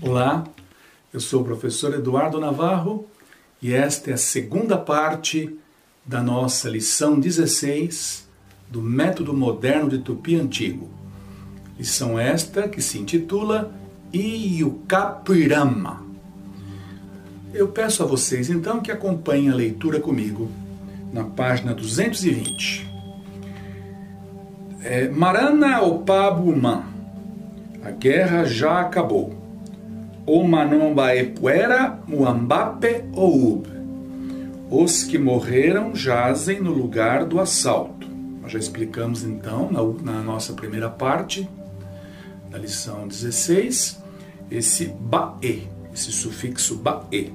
Olá, eu sou o professor Eduardo Navarro e esta é a segunda parte da nossa lição 16 do Método Moderno de Tupi Antigo. Lição esta que se intitula Iyukapirama. Eu peço a vocês então que acompanhem a leitura comigo na página 220. Marana Opabuman, a guerra já acabou. O Manombaepuera Muambape Oub. Os que morreram jazem no lugar do assalto. Nós já explicamos então na nossa primeira parte da lição 16 esse bae, esse sufixo bae.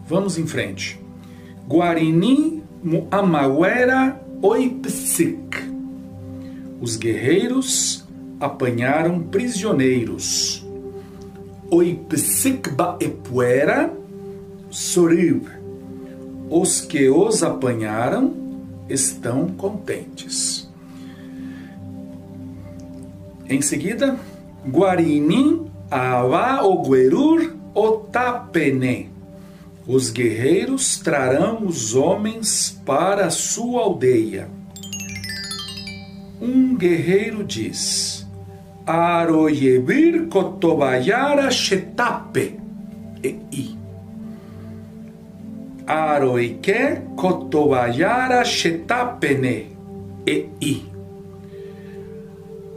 Vamos em frente. Guarini Muamawera Oipsik. Os guerreiros apanharam prisioneiros. Oipsik baepuera sorib. Os que os apanharam estão contentes. Em seguida, Guarinin ava oguerur otapene. Os guerreiros trarão os homens para a sua aldeia. Um guerreiro diz: Aroyebir kotobayara shetape ei. Aroike kotobayara shetapene ei.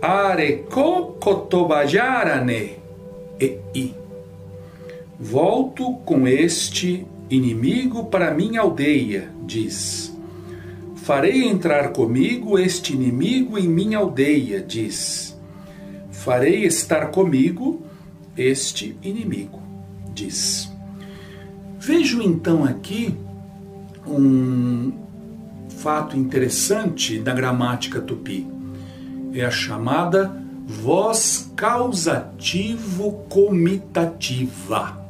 Areko kotobayarane ei. Volto com este inimigo para minha aldeia, diz. Farei entrar comigo este inimigo em minha aldeia, diz. Farei estar comigo este inimigo, diz. Vejo então aqui um fato interessante da gramática tupi. É a chamada voz causativo-comitativa.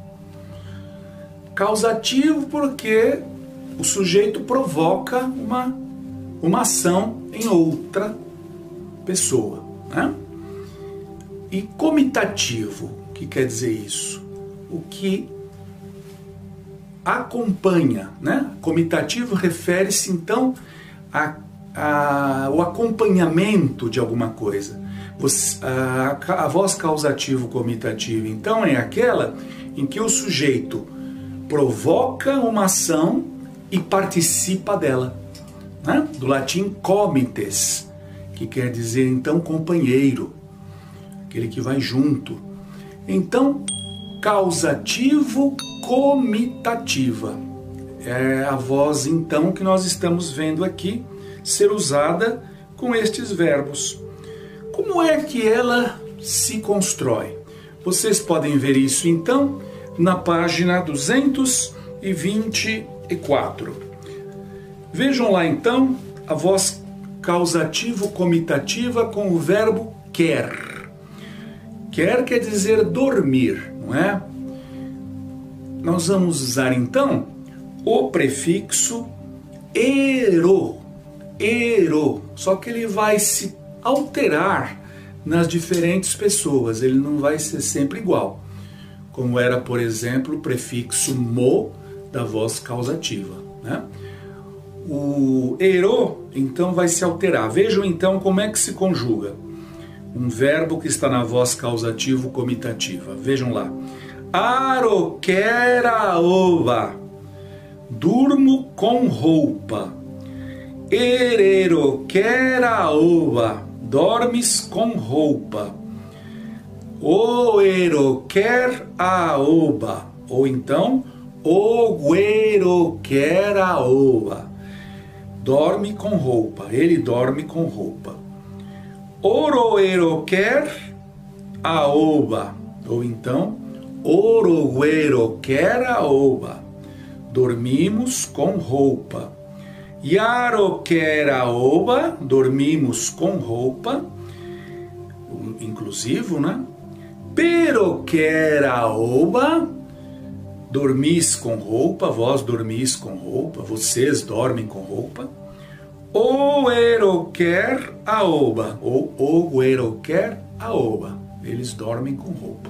Causativo porque o sujeito provoca uma ação em outra pessoa, né? E comitativo, o que quer dizer isso? O que acompanha, né? Comitativo refere-se então ao acompanhamento de alguma coisa. A voz causativo-comitativa então é aquela em que o sujeito provoca uma ação e participa dela, né? Do latim comites, que quer dizer então companheiro, aquele que vai junto. Então, causativo-comitativa é a voz então que nós estamos vendo aqui ser usada com estes verbos. Como é que ela se constrói? Vocês podem ver isso então na página 224. Vejam lá então a voz causativo-comitativa com o verbo quer. Quer quer dizer dormir, não é? Nós vamos usar então o prefixo ero. Ero. Só que ele vai se alterar nas diferentes pessoas. Ele não vai ser sempre igual. Como era, por exemplo, o prefixo mo da voz causativa, né? O ero, então, vai se alterar. Vejam, então, como é que se conjuga um verbo que está na voz causativo-comitativa. Vejam lá. Aroqueraova. Durmo com roupa. Ereroqueraova. Dormes com roupa. Oeroqueraoba. Ou então, ogueroqueraoba. Dorme com roupa. Ele dorme com roupa. Oroeroquer aoba, ou então orogueroqueraoba. Dormimos com roupa. Yaroqueraoba, dormimos com roupa, inclusivo, né? Peroqueraoba, dormis com roupa, vós dormis com roupa, vocês dormem com roupa. Oeroquer aoba, ou ogueroquer aoba. Eles dormem com roupa.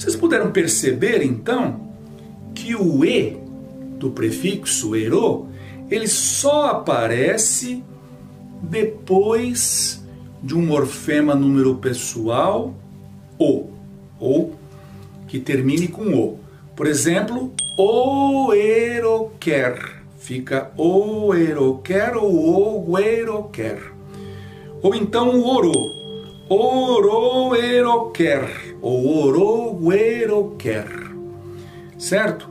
Vocês puderam perceber, então, que o E do prefixo ero, ele só aparece depois de um morfema número pessoal ou que termine com o. Por exemplo, oeroquer. Fica oeroquer ou oeroquer. Ou então o oro. Oroeroquer ou orogueroquer. Certo?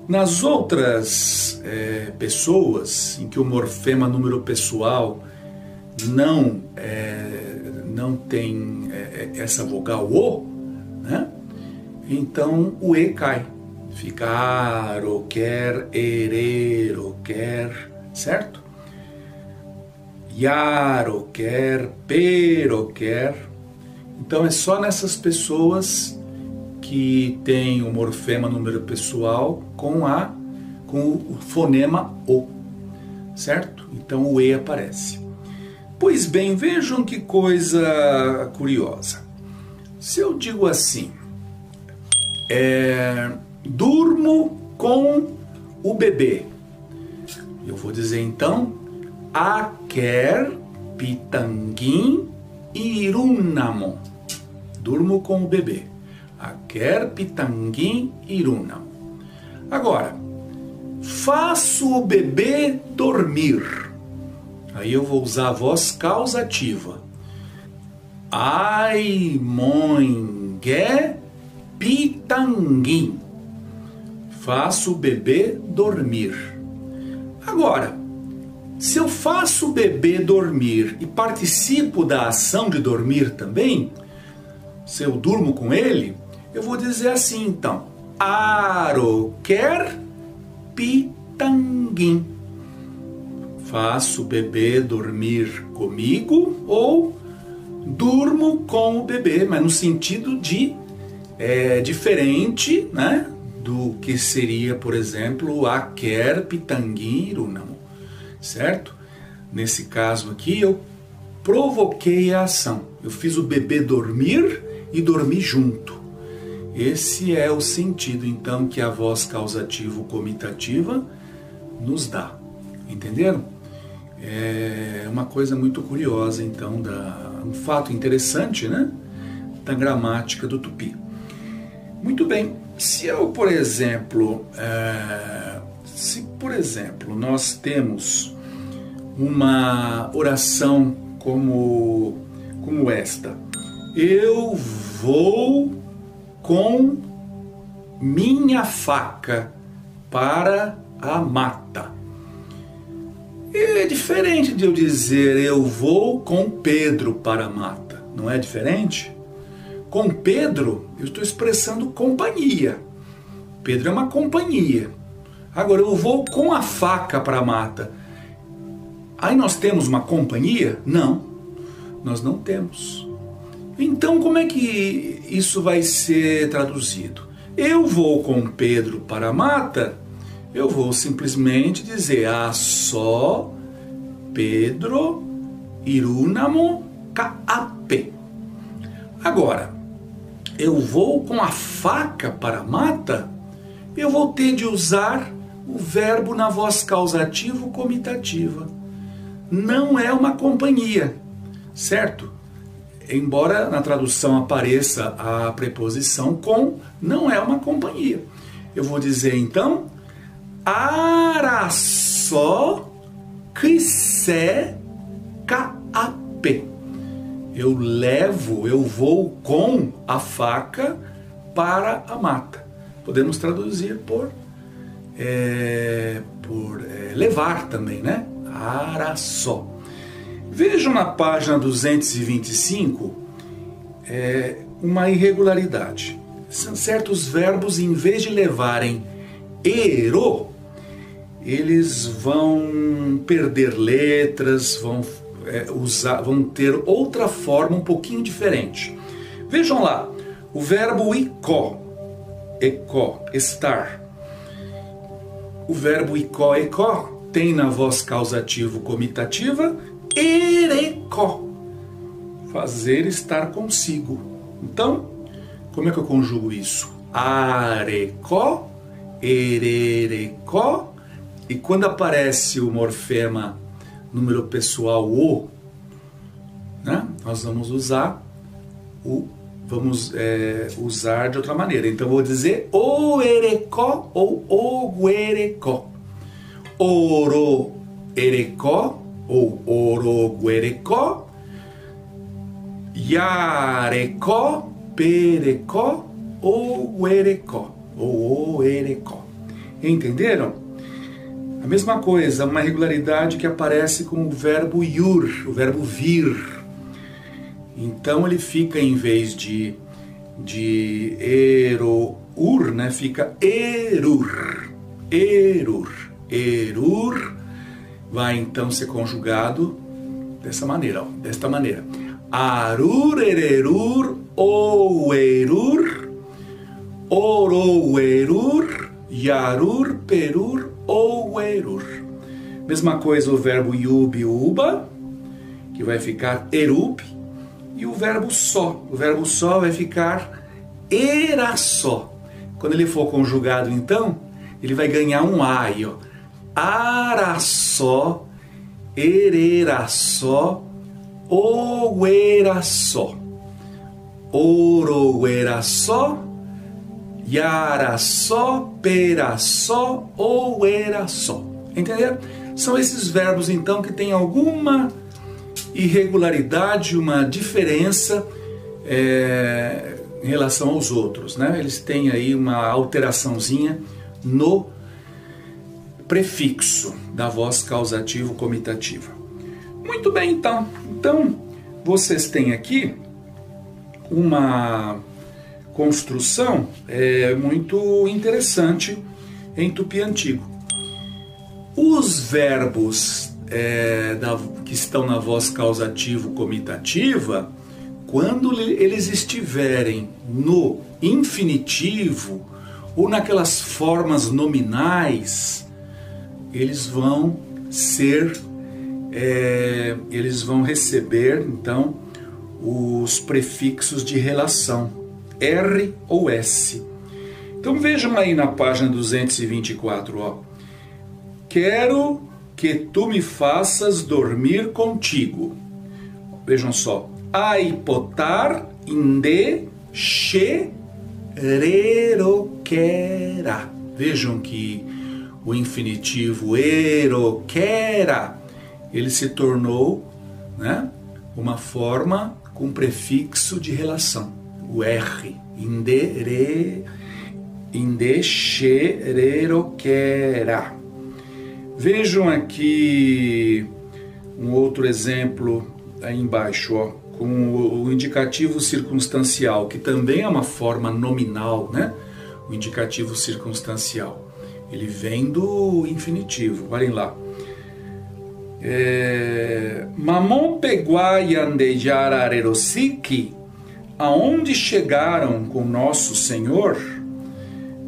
Nas outras pessoas em que o morfema número pessoal não tem essa vogal o, né? Então o E cai. Fica aroquer, ereroquer, certo? Yaroquer, peroquer. Então é só nessas pessoas que tem o morfema número pessoal com o fonema O, certo? Então o E aparece. Pois bem, vejam que coisa curiosa. Se eu digo assim, durmo com o bebê, eu vou dizer então, aquer pitanguin irunamo. Durmo com o bebê. Aquer pitanguin irunamo. Agora, faço o bebê dormir. Aí eu vou usar a voz causativa. Ai mongue pitanguin. Faço o bebê dormir. Agora, se eu faço o bebê dormir e participo da ação de dormir também, se eu durmo com ele, eu vou dizer assim então, aroquer pitanguin. Faço o bebê dormir comigo ou durmo com o bebê, mas no sentido de diferente, né, do que seria, por exemplo, aquer pitanguin irunamo, certo? Nesse caso aqui eu provoquei a ação, eu fiz o bebê dormir e dormir junto. Esse é o sentido, então, que a voz causativo-comitativa nos dá. Entenderam? É uma coisa muito curiosa, então, um fato interessante, né, da gramática do tupi. Muito bem. Se eu, por exemplo, nós temos uma oração como esta. Eu vou com minha faca para a mata. É diferente de eu dizer eu vou com Pedro para a mata. Não é diferente? Com Pedro, eu estou expressando companhia. Pedro é uma companhia. Agora, eu vou com a faca para a mata. Aí nós temos uma companhia? Não, nós não temos. Então, como é que isso vai ser traduzido? Eu vou com Pedro para a mata, eu vou simplesmente dizer só Pedro irunamo kaape. Agora, eu vou com a faca para a mata, eu vou ter de usar o verbo na voz causativo-comitativa. Não é uma companhia, certo? Embora na tradução apareça a preposição com, não é uma companhia. Eu vou dizer então, araçó quisé kaape. Eu vou com a faca para a mata. Podemos traduzir por levar também, né? Araçó. Vejam na página 225 uma irregularidade. Certos verbos, em vez de levarem ero, eles vão perder letras, vão ter outra forma um pouquinho diferente. Vejam lá, o verbo icó, estar. O verbo icó tem na voz causativo-comitativa erecó, fazer estar consigo. Então, Como é que eu conjugo isso? Arecó, ererecó. E quando aparece o morfema número pessoal o, né, nós vamos usar usar de outra maneira. Então eu vou dizer oerecó ou oguerecó. Oroerecó ou oroguerecó. Yarecó, perecó, ouerecó ou oerecó. Entenderam? A mesma coisa, uma regularidade que aparece com o verbo iur, o verbo vir. Então ele fica, em vez de erour, né, fica erur, erur, erur, vai então ser conjugado dessa maneira, ó, desta maneira. Arur, ererur, ouerur, orouerur, yarur, perur, ouerur. Mesma coisa o verbo iub, uba, que vai ficar erub. E o verbo só vai ficar eraçó. Quando ele for conjugado, então, ele vai ganhar um ai, ó. Araçó, ereraçó, oueraçó, oroeraçó, yaraçó, peraçó, oueraçó. Entenderam? São esses verbos, então, que têm alguma irregularidade, uma diferença em relação aos outros, né? Eles têm aí uma alteraçãozinha no prefixo da voz causativo-comitativa. Muito bem, então. Então, vocês têm aqui uma construção muito interessante em tupi antigo. Os verbos que estão na voz causativo-comitativa, quando eles estiverem no infinitivo ou naquelas formas nominais, eles vão receber então os prefixos de relação R ou S. Então vejam aí na página 224, ó. Quero que tu me faças dormir contigo. Vejam só. Aipotar inde xereroquera. Vejam que o infinitivo eroquera, ele se tornou, né, uma forma com prefixo de relação. O R. Inde xereroquera. Vejam aqui um outro exemplo aí embaixo, ó, com o indicativo circunstancial, que também é uma forma nominal, né? O indicativo circunstancial. Ele vem do infinitivo. Olhem lá. Mamon peguai andejar arerosiki, aonde chegaram com nosso Senhor.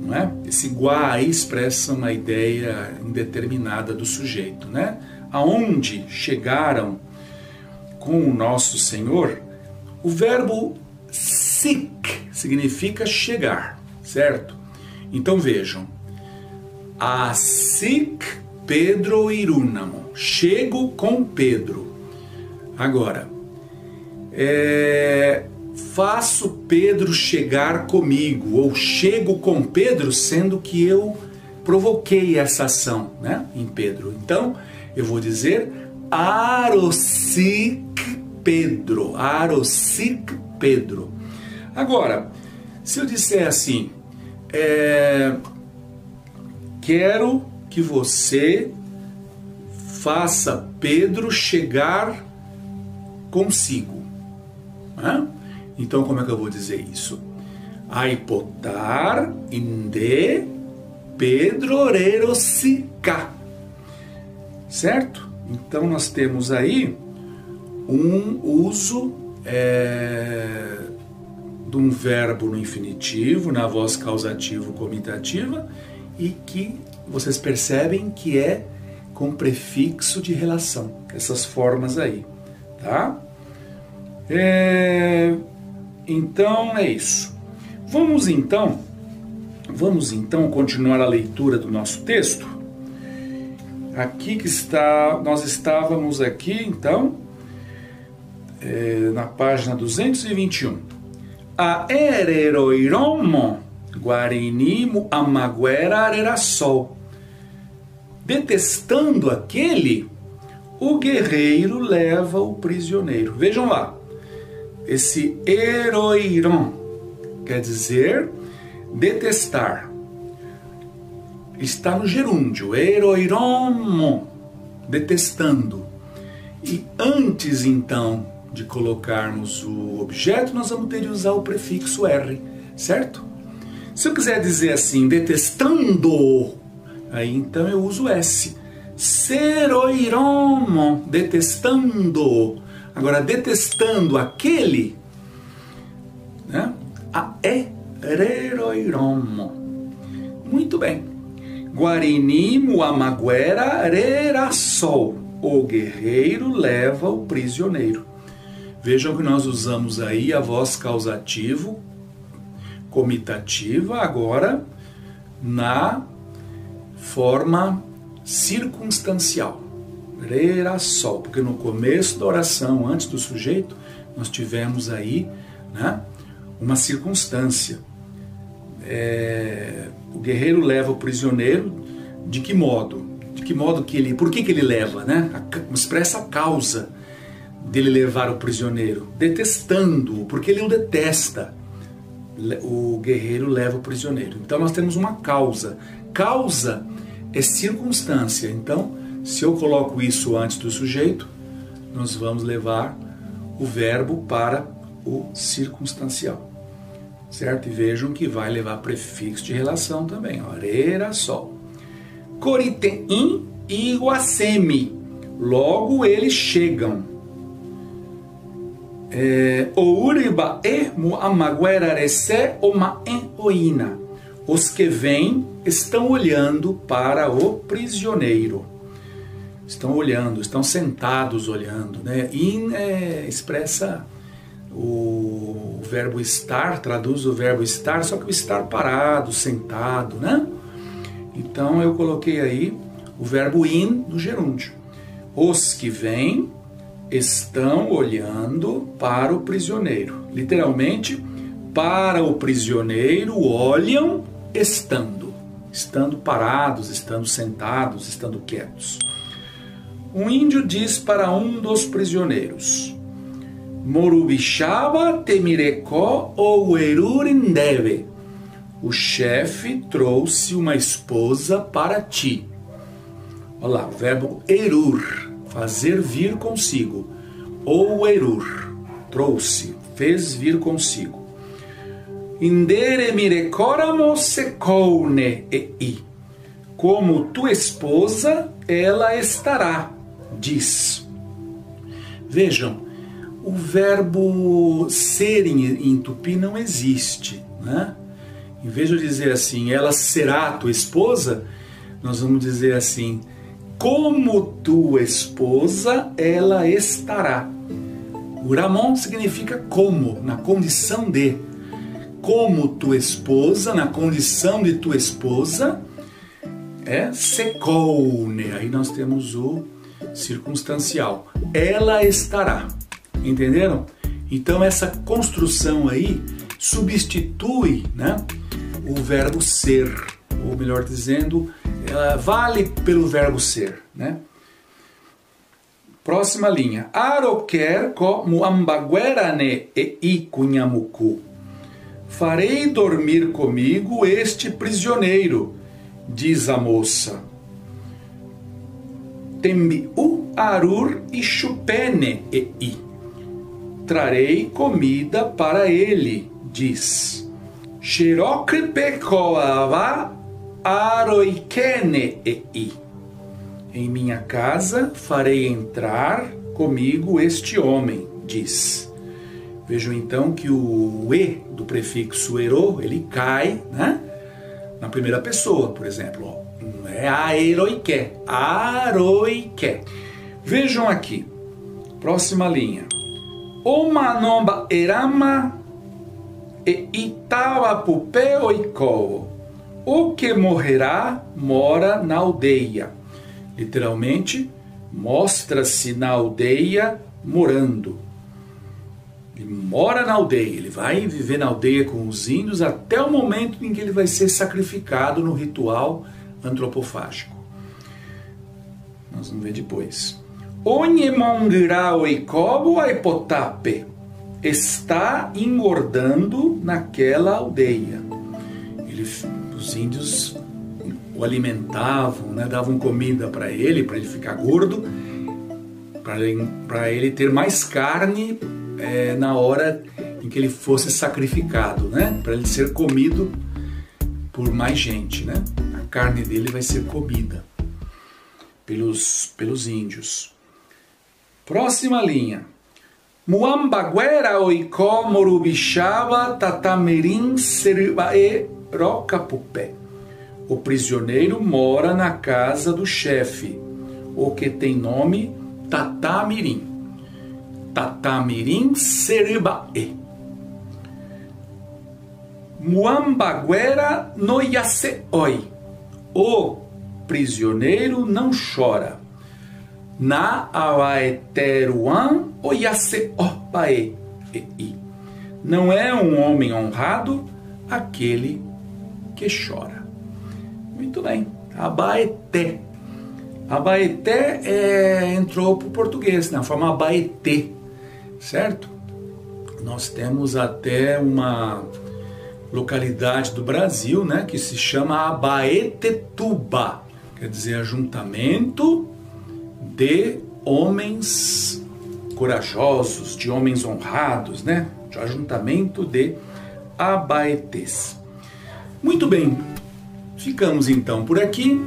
Não é? Esse guá aí expressa uma ideia indeterminada do sujeito, né? Aonde chegaram com o nosso Senhor, o verbo sik significa chegar, certo? Então vejam, asik Pedro irunamo, chego com Pedro. Agora, faço Pedro chegar comigo, ou chego com Pedro, sendo que eu provoquei essa ação, né, em Pedro. Então, eu vou dizer arosic Pedro, arosic Pedro. Agora, se eu disser assim, quero que você faça Pedro chegar consigo, né? Então, como é que eu vou dizer isso? Aipotar inde Pedro orerosica. Certo? Então, nós temos aí um uso de um verbo no infinitivo, na voz causativo-comitativa, e que vocês percebem que é com prefixo de relação. Essas formas aí, tá? Então é isso. Vamos então continuar a leitura do nosso texto. Aqui que está, nós estávamos aqui então na página 221. A ereroiromo guarinimu amaguera arerassol. Detestando aquele, o guerreiro leva o prisioneiro. Vejam lá, esse eroiron quer dizer detestar. Está no gerúndio, eroiromo, detestando. E antes então de colocarmos o objeto, nós vamos ter de usar o prefixo R, certo? Se eu quiser dizer assim, detestando, aí então eu uso S. Seroiromo, detestando. Agora, detestando aquele, né? A ereroiromo. Muito bem. Guarinimu amaguera rerassol. O guerreiro leva o prisioneiro. Vejam que nós usamos aí a voz causativo comitativa agora na forma circunstancial. Rerassol, porque no começo da oração, antes do sujeito, nós tivemos aí, né, uma circunstância. O guerreiro leva o prisioneiro de que modo? De que modo que ele... Por que ele leva, né? Expressa a causa dele levar o prisioneiro. Detestando-o, porque ele o detesta. O guerreiro leva o prisioneiro. Então nós temos uma causa. Causa é circunstância. Então, se eu coloco isso antes do sujeito, nós vamos levar o verbo para o circunstancial. Certo? E vejam que vai levar prefixo de relação também. Rerassol. Coriteim e Iguacemi. Logo eles chegam. Ouriba e Muamaguera Rece Omaen Oina. Os que vêm estão olhando para o prisioneiro. Estão olhando, estão sentados olhando, né? In expressa o verbo estar, traduz o verbo estar, só que o estar parado, sentado, né? Então eu coloquei aí o verbo in do gerúndio. Os que vêm estão olhando para o prisioneiro. Literalmente, para o prisioneiro olham estando parados, estando sentados, estando quietos. Um índio diz para um dos prisioneiros: Morubixaba temirecó ou erurindeve. O chefe trouxe uma esposa para ti. Olha lá, o verbo erur, fazer vir consigo. Ou erur, trouxe, fez vir consigo. Indere mirecóramo secoune ei. Como tua esposa, ela estará, diz. Vejam, o verbo ser em tupi não existe, né? Em vez de dizer assim, ela será tua esposa, nós vamos dizer assim, como tua esposa, ela estará. O ramon significa como, na condição de. Como tua esposa, na condição de tua esposa, secoune. Aí nós temos o circunstancial. Ela estará. Entenderam? Então essa construção aí substitui, né, o verbo ser, ou melhor dizendo, ela vale pelo verbo ser, né? Próxima linha. Aroquer ko muambaguerane e icunhamuku. Farei dormir comigo este prisioneiro, diz a moça. Tembiu arur e chupene e i. Trarei comida para ele, diz. Xerocre pecoava aroikene e i. Em minha casa farei entrar comigo este homem, diz. Vejam então que o e do prefixo ero, ele cai, né, na primeira pessoa, por exemplo. Não é aeroike, aroike. Vejam aqui, próxima linha. O manomba erama e Itawapupé oikó. O que morrerá mora na aldeia. Literalmente, mostra-se na aldeia morando. Ele mora na aldeia, ele vai viver na aldeia com os índios até o momento em que ele vai ser sacrificado no ritual antropofágico. Nós vamos ver depois. Onyemongra oikobo aipotape. Está engordando naquela aldeia. Os índios o alimentavam, né, davam comida para ele ficar gordo, para ele ter mais carne na hora em que ele fosse sacrificado, né, para ele ser comido por mais gente, né? A carne dele vai ser comida pelos índios. Próxima linha. Muambaguera oikó morubixaba tatamirim seribae rocapupé. O prisioneiro mora na casa do chefe, o que tem nome Tatamirim. Tatamirim seribae. Muambaguera no yaseoi. O prisioneiro não chora. Na awaeteruan o yaseopae. Não é um homem honrado aquele que chora. Muito bem. Abaeté. Abaeté entrou para o português, na forma Abaeté, certo? Nós temos até uma localidade do Brasil, né, que se chama Abaetetuba, quer dizer ajuntamento de homens corajosos, de homens honrados, né, de ajuntamento de abaetés. Muito bem, ficamos então por aqui.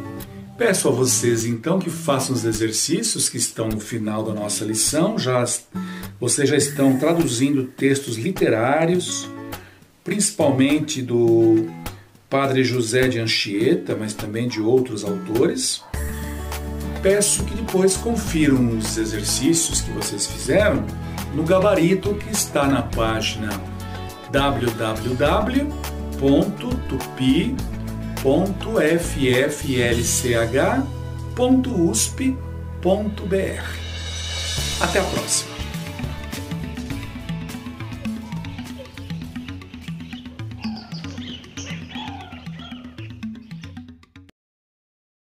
Peço a vocês então que façam os exercícios que estão no final da nossa lição. Vocês já estão traduzindo textos literários, principalmente do Padre José de Anchieta, mas também de outros autores. Peço que depois confiram os exercícios que vocês fizeram no gabarito que está na página www.tupi.fflch.usp.br. Até a próxima!